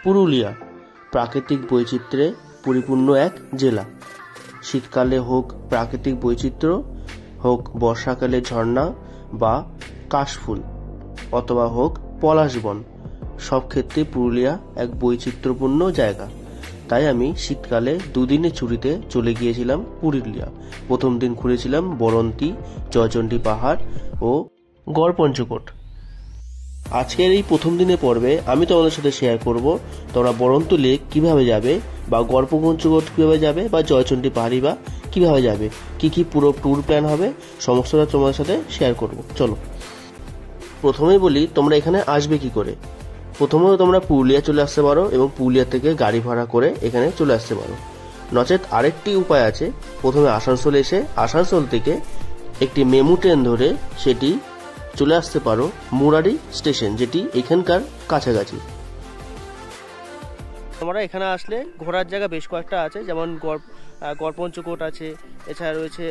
পুরুলিয়া প্রাকৃতিক বৈচিত্র্যে পরিপূর্ণ এক জেলা। শীতকালে হোক প্রাকৃতিক বৈচিত্র্য, হোক বর্ষাকালে ঝর্ণা বা কাশফুল, অথবা হোক পলাশবন, সব ক্ষেত্রে পুরুলিয়া এক বৈচিত্র্যপূর্ণ জায়গা। তাই আমি শীতকালে দুদিনের ছুটিতে চলে গিয়েছিলাম পুরুলিয়া। প্রথম দিন ঘুরেছিলাম বরন্তী, জয়চণ্ডী পাহাড় ও গড়পঞ্চকোট। আজকের এই প্রথম দিনের পর্বে আমি তোমাদের সাথে শেয়ার করব তোমরা বরন্তী লেক কিভাবে যাবে, বা গড়পঞ্চকোট কিভাবে যাবে, বা জয়চণ্ডী পাহাড়ি বা কিভাবে যাবে, কি পুরো ট্যুর প্ল্যান হবে, সমস্তটা তোমাদের সাথে শেয়ার করব। চলো প্রথমেই বলি তোমরা এখানে আসবে কি করে। প্রথমেও তোমরা পুরুলিয়া চলে আসতে পারো এবং পুরুলিয়া থেকে গাড়ি ভাড়া করে এখানে চলে আসতে পারো। নচেত আরেকটি উপায় আছে, প্রথমে আসানসোল এসে আসানসোল থেকে একটি মেমু ট্রেন ধরে সেটি চলে আসতে পারো মুরারি স্টেশন, যেটি এখানকার কাছাকাছি। তোমরা এখানে আসলে ঘোরার জায়গা বেশ কয়েকটা আছে, যেমন গড়পঞ্চকোট আছে, এছাড়া রয়েছে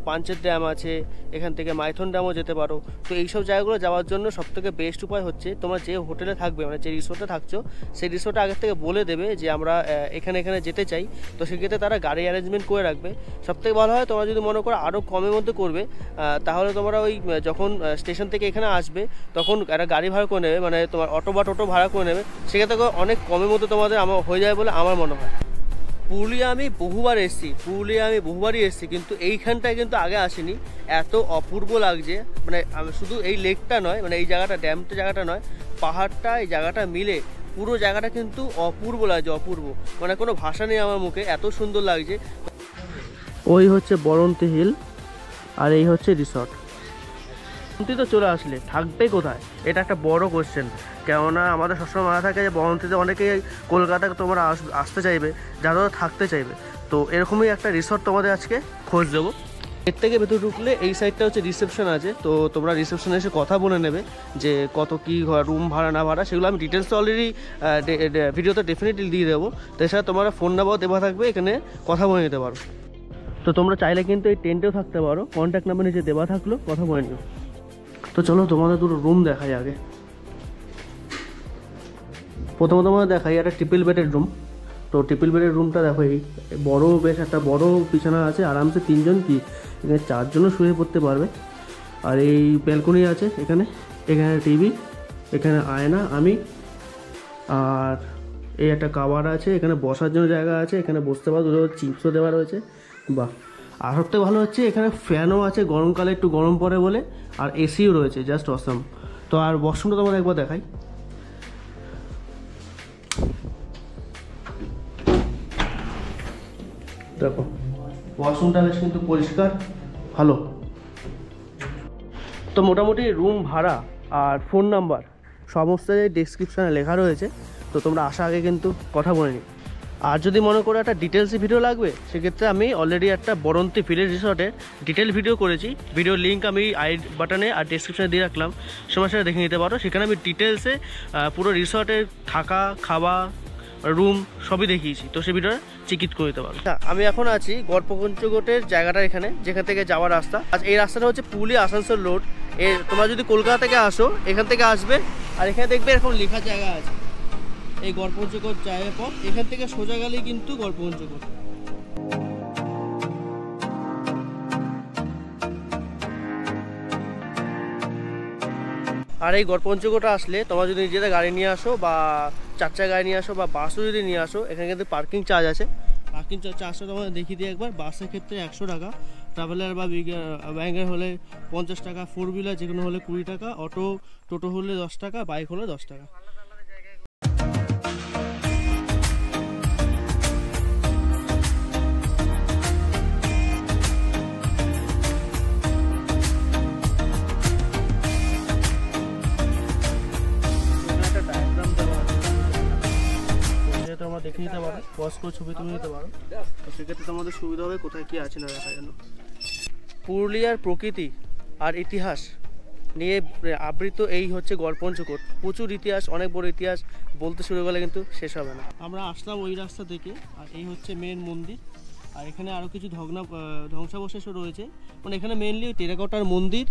পাঞ্চেত ড্যাম আছে, এখান থেকে মাইথন ড্যামও যেতে পারো। তো এইসব জায়গাগুলো যাওয়ার জন্য সবথেকে বেস্ট উপায় হচ্ছে তোমরা যে হোটেলে থাকবে, মানে যে রিসোর্টে থাকছো, সেই রিসোর্টে আগের থেকে বলে দেবে যে আমরা এখানে যেতে চাই। তো সেক্ষেত্রে তারা গাড়ি অ্যারেঞ্জমেন্ট করে রাখবে। সবথেকে ভালো হয় তোমরা যদি মনে করো আরও কমের মধ্যে করবে, তাহলে তোমরা ওই যখন স্টেশন থেকে এখানে আসবে তখন একটা গাড়ি ভাড়া করে নেবে, মানে তোমার অটো বা টোটো ভাড়া করে নেবে। সেক্ষেত্রে অনেক কমের মধ্যে তোমাদের হয়ে যায় বলে আমার মনে হয়। পুরুলিয়া আমি বহুবারই এসেছি, কিন্তু এইখানটায় কিন্তু আগে আসিনি। এত অপূর্ব লাগছে, মানে শুধু এই লেকটা নয়, মানে এই জায়গাটা, ড্যামটা জায়গাটা নয়, পাহাড়টা, এই জায়গাটা মিলে পুরো জায়গাটা কিন্তু অপূর্ব লাগছে, অপূর্ব, মানে কোনো ভাষা নেই আমার মুখে, এত সুন্দর লাগছে। ওই হচ্ছে বরন্তী হিল আর এই হচ্ছে রিসর্ট। বরন্তী তো চলে আসলে থাকবে কোথায়, এটা একটা বড় কোশ্চেন। কেননা আমাদের সবসময় মনে থাকে যে বরন্তীতে অনেকেই কলকাতায় তোমরা আসতে চাইবে, যারা থাকতে চাইবে। তো এরকমই একটা রিসর্ট তোমাদের আজকে খোঁজ দেবো। এর থেকে ভেতরে ঢুকলে এই সাইডটা হচ্ছে রিসেপশন আছে, তো তোমরা রিসেপশনে এসে কথা বলে নেবে যে কত কী রুম ভাড়া না ভাড়া, সেগুলো আমি ডিটেলস অলরেডি ভিডিওতে ডেফিনেটলি দিয়ে দেবো। তো এছাড়া তোমরা ফোন নাম্বার দেওয়া থাকবে, এখানে কথা বলে নিতে পারো। তো তোমরা চাইলে কিন্তু এই টেন্টেও থাকতে পারো, কন্ট্যাক্ট নাম্বার নিচে দেওয়া থাকলো, কথা বলে নিও। তো চলো তোমাদের দুটো রুম দেখাই আগে। প্রথমত আমরা দেখাই একটা ট্রিপল বেডের রুম। তো ট্রিপল বেডের রুমটা দেখো, এই বড়, বেশ একটা বড় বিছানা আছে, আরামসে তিনজন কি এখানে চারজনও শুয়ে পড়তে পারবে। আর এই ব্যালকনি আছে এখানে টিভি, এখানে আয়না, আমি, আর এই একটা কাভার আছে, এখানে বসার জন্য জায়গা আছে, এখানে বসতে পারো, দুটো চিপসও দেওয়া রয়েছে। বাহ, আর সবথেকে ভালো হচ্ছে এখানে ফ্যানও আছে, গরমকালে একটু গরম পড়ে বলে, আর এসিও রয়েছে, জাস্ট অসাম। তো আর ওয়াশরুমটা তোমাদের একবার দেখাই। দেখো ওয়াশরুমটা বেশ কিন্তু পরিষ্কার, ভালো। তো মোটামুটি রুম ভাড়া আর ফোন নাম্বার সমস্ত ডেসক্রিপশানে লেখা রয়েছে, তো তোমরা আসার আগে কিন্তু কথা বলে নিই। আর যদি মনে করো একটা ডিটেলসে ভিডিও লাগবে, সেক্ষেত্রে আমি অলরেডি একটা বরন্তী ভিলেজ রিসর্টের ডিটেল ভিডিও করেছি, ভিডিওর লিঙ্ক আমি আই বাটনে আর ডেসক্রিপশানে দিয়ে রাখলাম, সময় সাথে দেখে নিতে পারো। সেখানে আমি ডিটেলসে পুরো রিসর্টের থাকা, খাওয়া, রুম সবই দেখিয়েছি, তো সেই ভিডিওটা চেক করে দিতে পারো। আমি এখন আছি গড়পঞ্চকোটের জায়গাটা, এখানে যেখান থেকে যাওয়ার রাস্তা। আজ এই রাস্তাটা হচ্ছে পুরুলিয়া আসানসোল রোড। তোমরা যদি কলকাতা থেকে আসো, এখান থেকে আসবে, আর এখানে দেখবে এরকম লেখার জায়গা আছে, এই গড়পঞ্চকোট জায়গা পথ, এখান থেকে সোজা গেলেই কিন্তু গড়পঞ্চকোট। আর এই গড়পঞ্চকোটে আসলে তোমরা যদি নিজেদের গাড়ি নিয়ে আসো, বা চারটা গাড়ি নিয়ে আসো, বা বাসও যদি নিয়ে আসো, এখানে কিন্তু পার্কিং চার্জ আছে। পার্কিং চার্জটা তোমাদের দেখিয়ে দিই একবার। বাসের ক্ষেত্রে 100 টাকা, ট্রাভেলার বা ব্যাঙ্গের হলে 50 টাকা, 4 হুইলার যেগুলো হলে 20 টাকা, অটো টোটো হলে 10 টাকা, বাইক হলে 10 টাকা। তোমরা দেখে নিতে পারো, পজ করে ছবি তুলে নিতে পারো, তো সেক্ষেত্রে তোমাদের সুবিধা হবে কোথায় কি আছে না দেখার জন্য। পুরুলিয়ার প্রকৃতি আর ইতিহাস নিয়ে আবৃত এই হচ্ছে গড়পঞ্চকোট। প্রচুর ইতিহাস, অনেক বড় ইতিহাস, বলতে শুরু করলে কিন্তু শেষ হবে না। আমরা আসলাম ওই রাস্তা থেকে, আর এই হচ্ছে মেন মন্দির। আর এখানে আরও কিছু ধ্বংসাবশেষও রয়েছে, মানে এখানে মেনলি টেরাকোটার মন্দির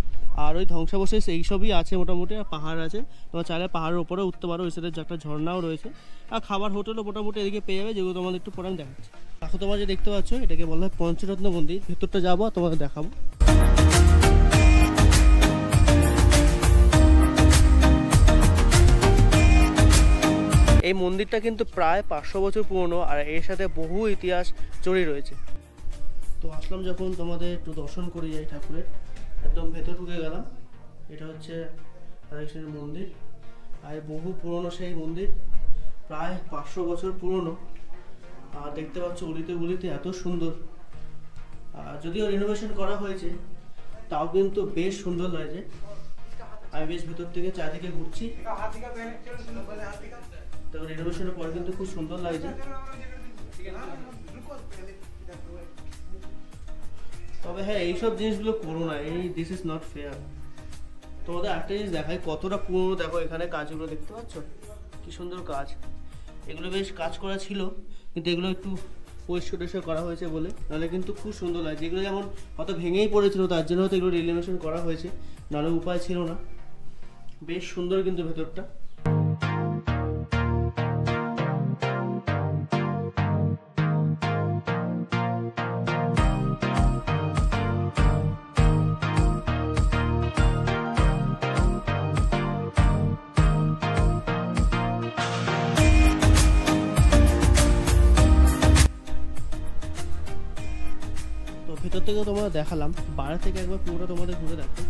আর ওই ধ্বংসাবশেষ এইসবই আছে মোটামুটি। আর পাহাড় আছে, তোমরা চাইলে পাহাড়ের উপরে উঠতে পারো, ওই সাইডে একটা ঝর্ণাও রয়েছে। আর খাবার হোটেলও মোটামুটি এদিকে পেয়ে যাবে, যেগুলো তোমাদের একটু পরে আমি দেখাচ্ছি। এখন তোমরা যে দেখতে পাচ্ছ এটাকে বলা হয় পঞ্চরত্ন মন্দির। ভেতরটা যাবো আর তোমাদের দেখাবো। এই মন্দিরটা কিন্তু প্রায় 500 বছর পুরনো, আর এর সাথে বহু ইতিহাস জড়িয়ে রয়েছে। তো আসলাম যখন, তোমাদের একটু দর্শন করে যাই ঠাকুরের। একদম ভেতর ঢুকে গেলাম। এটা হচ্ছে রাধাকৃষ্ণের মন্দির, আর বহু পুরনো সেই মন্দির, প্রায় 500 বছর পুরনো। আর দেখতে পাচ্ছ গলিতে গলিতে এত সুন্দর। যদিও রিনোভেশন করা হয়েছে, তাও কিন্তু বেশ সুন্দর লাগছে। আমি বেশ ভেতর থেকে চারিদিকে ঘুরছি, তো রিনোভেশনের পর কিন্তু খুব সুন্দর লাগছে। তবে হ্যাঁ, এইসব জিনিসগুলো করো না, এই দিস ইজ নট ফেয়ার। তোমাদের একটা জিনিস দেখাই কতটা পুরনো। দেখো এখানে কাজগুলো দেখতে পাচ্ছ, কি সুন্দর কাজ। এগুলো বেশ কাজ করা ছিল, কিন্তু এগুলো একটু পরিষ্কার করা হয়েছে বলে, নাহলে কিন্তু খুব সুন্দর লাগছে। এগুলো যেমন হয়তো ভেঙেই পড়েছিল, তার জন্য হয়তো এগুলো রিনোভেশন করা হয়েছে, নাহলে উপায় ছিল না। বেশ সুন্দর কিন্তু ভেতরটা। তো ভেতর থেকে তোমরা দেখালাম, বাইরে থেকে একবার পুরোটা তোমাদের ঘুরে দেখো।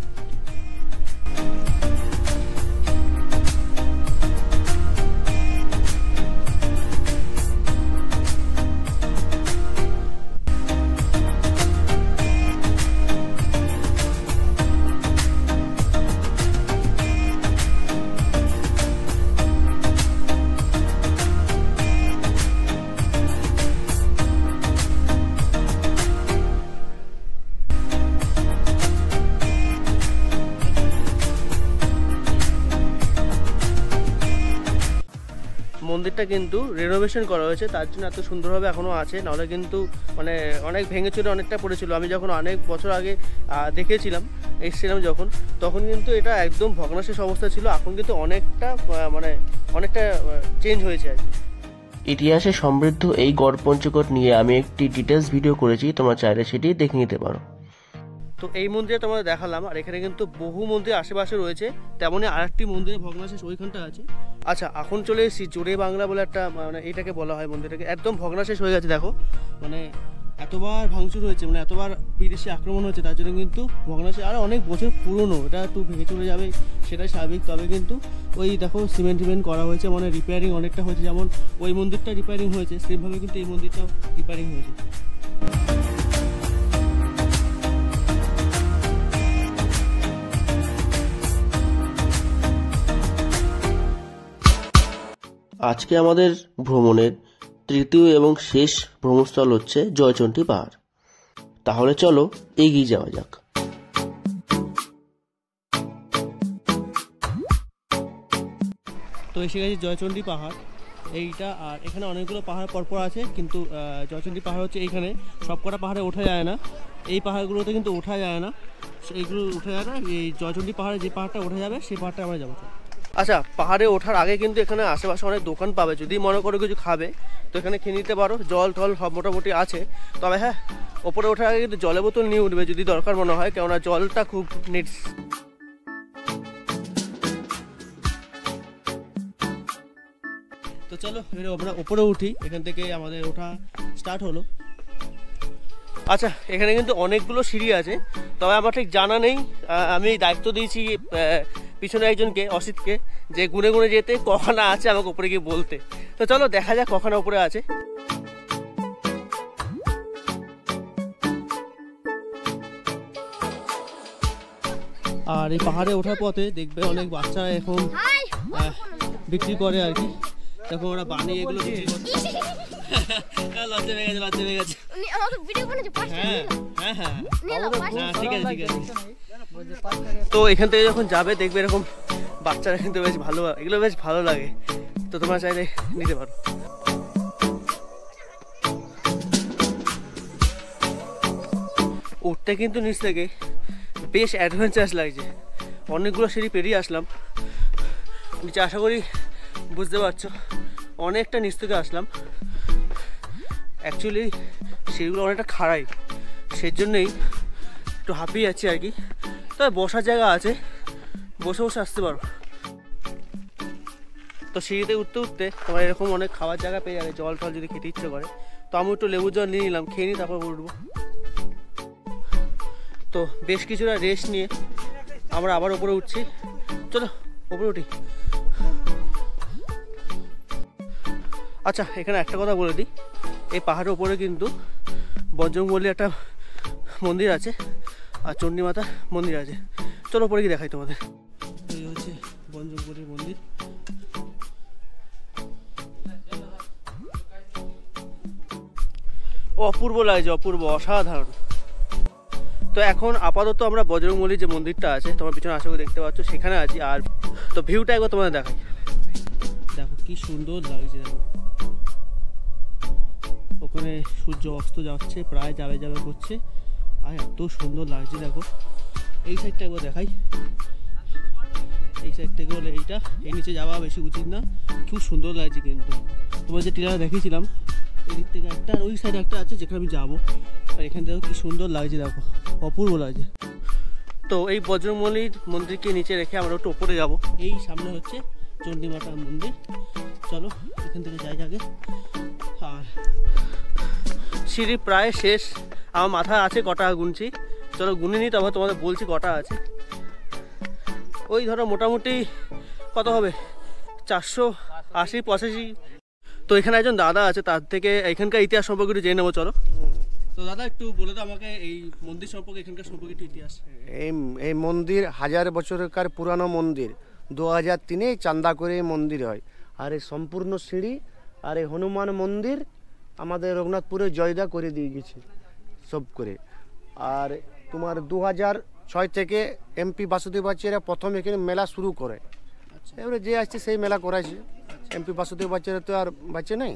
মন্দিরটা কিন্তু রেনোভেশন করা হয়েছে, তার জন্য এত সুন্দরভাবে এখনও আছে, নাহলে কিন্তু মানে অনেক ভেঙেছিল, অনেকটা পড়েছিল। আমি যখন অনেক বছর আগে দেখেছিলাম, এসেছিলাম যখন, তখন কিন্তু এটা একদম ভগ্নাশেষ অবস্থা ছিল। এখন কিন্তু অনেকটা চেঞ্জ হয়েছে আর কি। ইতিহাসে সমৃদ্ধ এই গড় পঞ্চকোট নিয়ে আমি একটি ডিটেলস ভিডিও করেছি, তোমরা চাইলে সেটি দেখে নিতে পারো। তো এই মন্দিরে তোমাদের দেখালাম, আর এখানে কিন্তু বহু মন্দির আশেপাশে রয়েছে, তেমনই আরেকটি মন্দিরে ভগ্নাশেষ ওইখানটা আছে। আচ্ছা, এখন চলে এসেছি জোরে বাংলা বলে একটা, মানে এটাকে বলা হয় মন্দিরটাকে, একদম ভগ্নাশেষ হয়ে গেছে। দেখো মানে এতবার ভাঙচুর হয়েছে, মানে এতবার বিদেশি আক্রমণ হয়েছে, তার জন্য কিন্তু ভগ্নাশেষ আর অনেক বছর পুরনো, এটা একটু ভেঙে চলে যাবে সেটাই স্বাভাবিক। তবে কিন্তু ওই দেখো সিমেন্ট করা হয়েছে, মানে রিপেয়ারিং অনেকটা হয়েছে। যেমন ওই মন্দিরটা রিপেয়ারিং হয়েছে, সেমভাবে কিন্তু এই মন্দিরটাও রিপেয়ারিং হয়েছে। আজকে আমাদের ভ্রমণের তৃতীয় এবং শেষ ভ্রমণস্থল হচ্ছে জয়চণ্ডী পাহাড়। তাহলে চলো এগিয়ে যাওয়া যাক। তো এসে গেছি জয়চণ্ডী পাহাড় এইটা, আর এখানে অনেকগুলো পাহাড় পরপর আছে, কিন্তু জয়চণ্ডী পাহাড় হচ্ছে এইখানে। সবকটা পাহাড়ে ওঠা যায় না, এই পাহাড়গুলোতে কিন্তু ওঠা যায় না, এইগুলো ওঠা যায় না। এই জয়চণ্ডী পাহাড়ে যে পাহাড়টা ওঠা যাবে সেই পাহাড়টা আমরা যাবো। আচ্ছা, পাহাড়ে ওঠার আগে কিন্তু এখানে আশেপাশে অনেক দোকান পাবে, যদি মনে করো কিছু খাবে তো এখানে খেয়ে নিতে পারো। জল টল সব মোটামুটি আছে। তবে হ্যাঁ, ওপরে ওঠার আগে কিন্তু জলের বোতল নিয়ে উঠবে যদি দরকার মনে হয়, কেননা জলটা খুব নিডস। তো চলো আমরা ওপরে উঠি, এখান থেকে আমাদের ওঠা স্টার্ট হলো। আচ্ছা, এখানে কিন্তু অনেকগুলো সিঁড়ি আছে, তবে আমার ঠিক জানা নেই। আমি দায়িত্ব দিয়েছি পিছনে একজনকে, অসিতকে, যে গুনে গুনে যেতে কখানা আছে আমাকে উপরে গিয়ে বলতে। তো চলো দেখা যাক কখানা উপরে আছে। আর এই পাহাড়ে ওঠার পথে দেখবে অনেক বাচ্চারা এখন বিক্রি করে আর কি। দেখো ওরা বানিয়ে এগুলো বিক্রি করছে। লজ্জা পেয়ে গেছে। হ্যাঁ, ঠিক আছে। তো এখান থেকে যখন যাবে দেখবে এরকম বাচ্চারা কিন্তু বেশ ভালো, এগুলো বেশ ভালো লাগে, তো তোমরা চাইলে নিতে পারো। উঠতে কিন্তু নিচ থেকে বেশ অ্যাডভেঞ্চারাস লাগছে। অনেকগুলো সিঁড়ি পেরিয়ে আসলাম নিচে, আশা করি বুঝতে পারছো অনেকটা নিচ থেকে আসলাম। অ্যাকচুয়ালি সিঁড়িগুলো অনেকটা খাড়াই, সেই জন্যই একটু হাঁপিয়ে যাচ্ছি আর কি। তবে বসার জায়গা আছে, বসে বসে আসতে পারো। তো সিঁড়িতে উঠতে উঠতে তোমার এরকম অনেক খাওয়ার জায়গা পেয়ে যাবে, জল টল যদি খেতে ইচ্ছে করে। তো আমি একটু লেবুর জল নিয়ে নিলাম, খেয়ে নিই, তারপর উঠবো। তো বেশ কিছুটা রেস্ট নিয়ে আমরা আবার ওপরে উঠছি। চলো ওপরে উঠি। আচ্ছা, এখানে একটা কথা বলে দিই, এই পাহাড়ের ওপরে কিন্তু বজরংবলী একটা মন্দির আছে আর চণ্ডী মাতা মন্দির আছে। চলো ওপরে গিয়ে দেখাই তোমাদের। এই হচ্ছে বজরংবলীর মন্দির। অপূর্ব লাগছে, অপূর্ব, অসাধারণ। তো এখন আপাতত আমরা বজরংবলীর যে মন্দিরটা আছে তোমার পিছনে আশা করি দেখতে পাচ্ছ, সেখানে আছি। আর তো ভিউটা একবার তোমাদের দেখাই। দেখো কি সুন্দর লাগছে, দেখো ওখানে সূর্য অস্ত যাচ্ছে, প্রায় যাবে যাবে করছে, আর এত সুন্দর লাগছে। দেখো এই সাইডটা একবার দেখাই, এই সাইড থেকে হলে এইটা, এই নিচে যাওয়া বেশি উচিত না। খুব সুন্দর লাগছে কিন্তু। তোমার যে টিলাটা দেখিয়েছিলাম এদিক থেকে একটা, আর ওই সাইডে একটা আছে যেখানে আমি যাবো। আর এখান থেকে কি সুন্দর লাগছে, দেখো অপূর্ব লাগছে। তো এই বজরংবলীর মন্দিরকে নিচে রেখে আমরা একটু ওপরে যাবো। এই সামনে হচ্ছে চণ্ডী মাতার মন্দির। চলো এখান থেকে যাই আগে। আর সিঁড়ি প্রায় শেষ, আমার মাথায় আছে কটা গুনছি, চলো গুনে নিই, তারপর তোমাদের বলছি কটা আছে। ওই ধরো মোটামুটি কত হবে, 480-85। তো এখানে একজন দাদা আছে, তার থেকে এখানকার ইতিহাস সম্পর্কে একটু জেনে নেবো। চলো। তো দাদা একটু বলে দাও আমাকে এই মন্দির সম্পর্কে, এখানকার সম্পর্কে একটু ইতিহাস। এই মন্দির 1000 বছরকার পুরানো মন্দির। 2003-এ চাঁদা করে এই মন্দির হয়। আর এই সম্পূর্ণ সিঁড়ি আর এই হনুমান মন্দির আমাদের রঘুনাথপুরে জয়দা করে দিয়ে গেছে সব করে। আর তোমার 2006 থেকে এমপি বাসুদেব বাচ্চারা প্রথম এখানে মেলা শুরু করে। এবারে যে আসছে সেই মেলা করাইছে। এমপি বাসুদেব বাচ্চারা তো আর বাচ্চা নেই,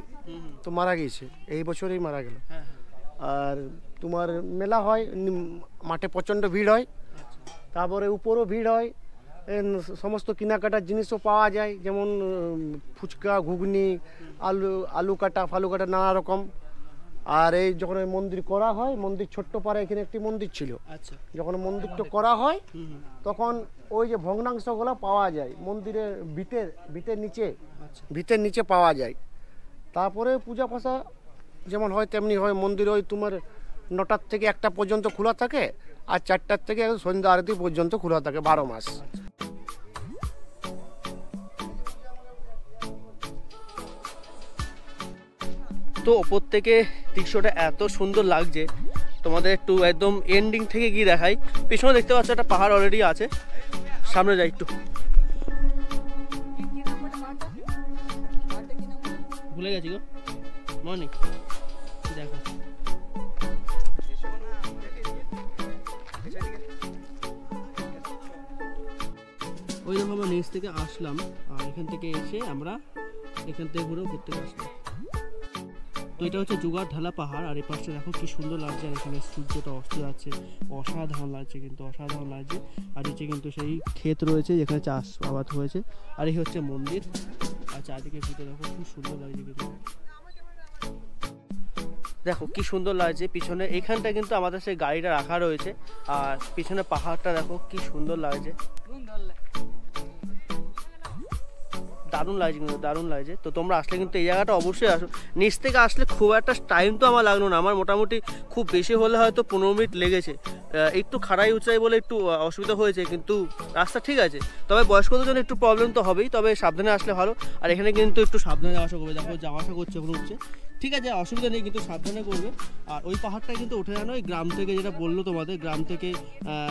তো মারা গিয়েছে, এই বছরেই মারা গেল। আর তোমার মেলা হয়, মাঠে প্রচণ্ড ভিড় হয়, তারপরে উপরও ভিড় হয়, সমস্ত কেনাকাটার জিনিসও পাওয়া যায়, যেমন ফুচকা, ঘুগনি, আলু কাটা, ফালু কাটা, নানা রকম। আর এই যখন মন্দির করা হয়, মন্দির ছোট্ট পাড়া এখানে একটি মন্দির ছিল, যখন মন্দিরটা করা হয় তখন ওই যে ভগ্নাংশগুলো পাওয়া যায় মন্দিরের ভিতের নিচে পাওয়া যায়। তারপরে পূজা পাশা যেমন হয় তেমনি হয়। মন্দির ওই তোমার 9টার থেকে 1টা পর্যন্ত খোলা থাকে, আর 4টার থেকে সন্ধ্যা আরতি পর্যন্ত খোলা থাকে 12 মাস। তো ওপর থেকে দৃশ্যটা এত সুন্দর লাগছে, তোমাদের একটু একদম এন্ডিং থেকে গিয়ে দেখাই। পেছনে দেখতে পাচ্ছ একটা পাহাড় অলরেডি আছে, সামনে যাই একটু। ভুলে গেছি গো, মনে দেখো ওই রকম আমরা নিচ থেকে আসলাম, আর এখান থেকে এসে আমরা এখান থেকে ঘুরে উপর থেকে আসলাম। তো এটা হচ্ছে জুগার ঢালা পাহাড়, আর এই পাশটা দেখো কি সুন্দর লাগছে। আর এখানে সূর্যটা অস্ত যাচ্ছে, অসাধারণ লাগছে, কিন্তু অসাধারণ লাগছে। আর নিচে কিন্তু সেই ক্ষেত রয়েছে যেখানে চাষ আবাদ হয়েছে। আর এই হচ্ছে মন্দির, আর চারদিকে ভিতরে দেখো খুব সুন্দর লাগছে কিন্তু। দেখো কি সুন্দর লাগছে পিছনে, এখানটা কিন্তু আমাদের সেই গাড়িটা রাখা রয়েছে। আর পিছনে পাহাড়টা দেখো কি সুন্দর লাগছে, দারুণ লাগছে, কিন্তু দারুণ লাগছে। তো তোমরা আসলে কিন্তু এই জায়গাটা অবশ্যই আসো। নিচ থেকে আসলে খুব একটা টাইম তো আমার লাগলো না, আমার মোটামুটি খুব বেশি হলে হয়তো 15 মিনিট লেগেছে। একটু খাড়াই উঁচাই বলে একটু অসুবিধা হয়েছে, কিন্তু রাস্তা ঠিক আছে। তবে বয়স্কদের জন্য একটু প্রবলেম তো হবেই, তবে সাবধানে আসলে ভালো। আর এখানে কিন্তু একটু সাবধানে যাওয়া আসা করবে, দেখো যাওয়া আসা করছে ওখানে উঠছে, ঠিক আছে, অসুবিধা নেই, কিন্তু সাবধানে করবে। আর ওই পাহাড়টা কিন্তু উঠে জানো ওই গ্রাম থেকে, যেটা বললো তোমাদের, গ্রাম থেকে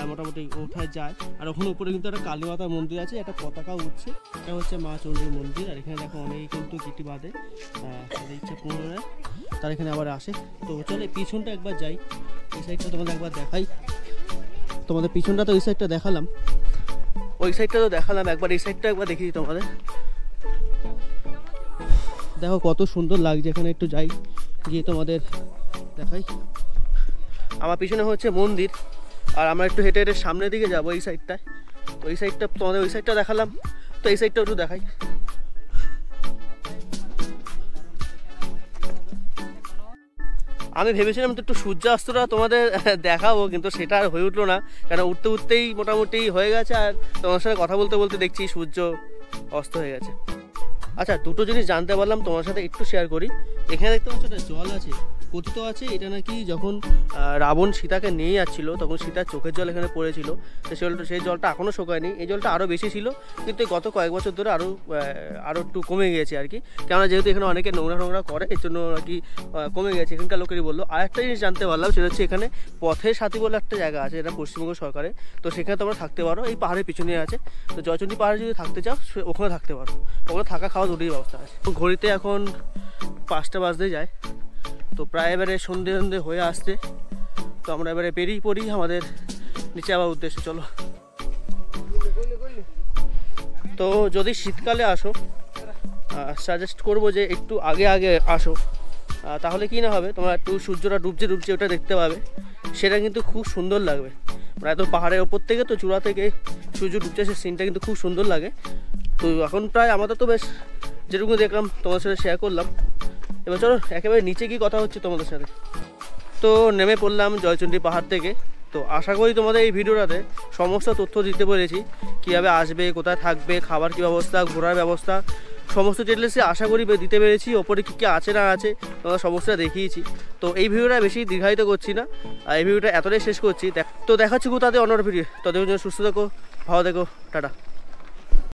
মোটামুটি ওঠায় যায়। আর ওখানে উপরে কিন্তু একটা কালী মাতার মন্দির আছে, একটা পতাকা উঠছে, এটা হচ্ছে মা চণ্ডীর মন্দির। আর এখানে দেখো অনেকে কিন্তু গিটি বাঁধে, তাদের ইচ্ছা পূর্ণ হয়, তারা এখানে আবার আসে। তো চলে পিছনটা একবার যাই, এই সাইডটা তোমাদের একবার দেখাই। তোমাদের পিছনটা তো ওই সাইডটা দেখালাম, ওই সাইডটা তো দেখালাম, একবার এই সাইডটা একবার দেখিয়ে দিই তোমাদের। দেখো কত সুন্দর লাগছে, এখানে একটু যাই, গিয়ে তোমাদের দেখাই। আমার পিছনে হচ্ছে মন্দির, আর আমরা একটু হেঁটে হেঁটে সামনের দিকে যাবো এই সাইডটায়। তো এই সাইডটা তোমাদের ওই সাইডটা দেখালাম, তো এই সাইডটা একটু দেখাই। আমি ভেবেছিলাম তো একটু সূর্যাস্তটা তোমাদের দেখাবো, কিন্তু সেটা আর হয়ে উঠলো না, কারণ উঠতে উঠতেই মোটামুটি হয়ে গেছে, আর তোমার সাথে কথা বলতে বলতে দেখছি সূর্য অস্ত হয়ে গেছে। আচ্ছা, দুটো জিনিস জানতে পারলাম, তোমার সাথে একটু শেয়ার করি। এখানে দেখতে পাচ্ছ একটা জল আছে, কথিত আছে এটা নাকি যখন রাবণ সীতাকে নিয়ে যাচ্ছিল তখন সীতার চোখের জল এখানে পড়েছিল। তো সেই জলটা এখনও শোকায়নি, এই জলটা আরও বেশি ছিল, কিন্তু গত কয়েক বছর ধরে আরও একটু কমে গিয়েছে আর কি, কেননা যেহেতু এখানে অনেকে নোংরা করে, এর জন্য আর কি কমে গেছে, এখানকার লোকেরই বললো। আর একটা জিনিস জানতে পারলাম, সেটা হচ্ছে এখানে পথের সাথী বলে একটা জায়গা আছে, এটা পশ্চিমবঙ্গ সরকারের, তো সেখানে তোমরা থাকতে পারো, এই পাহাড়ের পিছনে আছে। তো জয়চণ্ডী পাহাড়ে যদি থাকতে চাও ওখানে থাকতে পারো, ওখানে থাকা খাওয়া দুটোই ব্যবস্থা আছে। ঘড়িতে এখন 5টা বাজতে যায়, তো প্রায় এবারে সন্ধে হয়ে আসছে, তো আমরা এবারে বেরিয়ে পড়ি আমাদের নিচে আবার উদ্দেশ্যে। চলো। তো যদি শীতকালে আসো, সাজেস্ট করবো যে একটু আগে আসো, তাহলে কি না হবে, তোমরা একটু সূর্যটা ডুবছে ওটা দেখতে পাবে, সেটা কিন্তু খুব সুন্দর লাগবে। প্রায় তো পাহাড়ের ওপর থেকে, তো চূড়া থেকে সূর্য ডুবছে, সেই সিনটা কিন্তু খুব সুন্দর লাগে। তো এখন প্রায় আমাদের তো বেশ যেটুকু দেখলাম তোমাদের সাথে শেয়ার করলাম। এবার চলো একেবারে নিচে গিয়ে কথা হচ্ছে তোমাদের সাথে। তো নেমে পড়লাম জয়চণ্ডী পাহাড় থেকে। তো আশা করি তোমাদের এই ভিডিওটাতে সমস্ত তথ্য দিতে পেরেছি, কীভাবে আসবে, কোথায় থাকবে, খাবার কী ব্যবস্থা, ঘোরার ব্যবস্থা, সমস্ত ডিটেলসে আশা করি দিতে পেরেছি। ওপরে কী কী আছে না আছে তোমাদের সমস্যাটা দেখিয়েছি। তো এই ভিডিওটা বেশি দীর্ঘায়িত করছি না, আর এই ভিডিওটা এতটাই শেষ করছি। তো দেখাচ্ছি তাদের অন্য ভিডিও। তাদের জন্য সুস্থ থেকো, ভালো থেকো, টাটা।